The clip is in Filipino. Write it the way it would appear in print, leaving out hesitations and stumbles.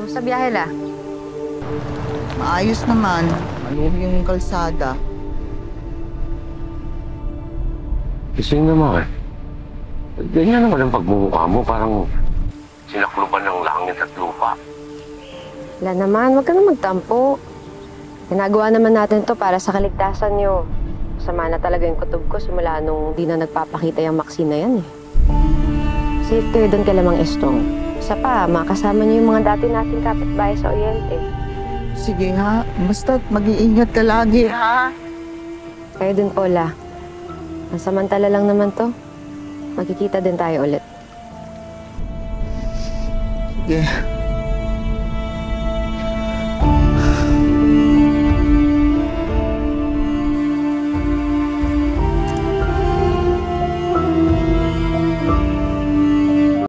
Kamusta biyahe la? Maayos naman. Maluho yung kalsada. Gising naman. Ganyan naman ang pagmumukha mo. Parang sinaklupan ng langit at lupa. Wala naman, huwag ka na magtampo. Ginagawa naman natin to para sa kaligtasan nyo. Masama na talaga yung kutob ko simula nung di na nagpapakita yung Maxine na yan eh. Safe kayo doon kay Lamang Estong. Isa pa, makasama niyo yung mga dati nating kapitbahay sa Oriente. Sige ha, basta mag-iingat ka lagi ha. Kayo din, Paula. Samantala lang naman to. Magkikita din tayo ulit. Sige.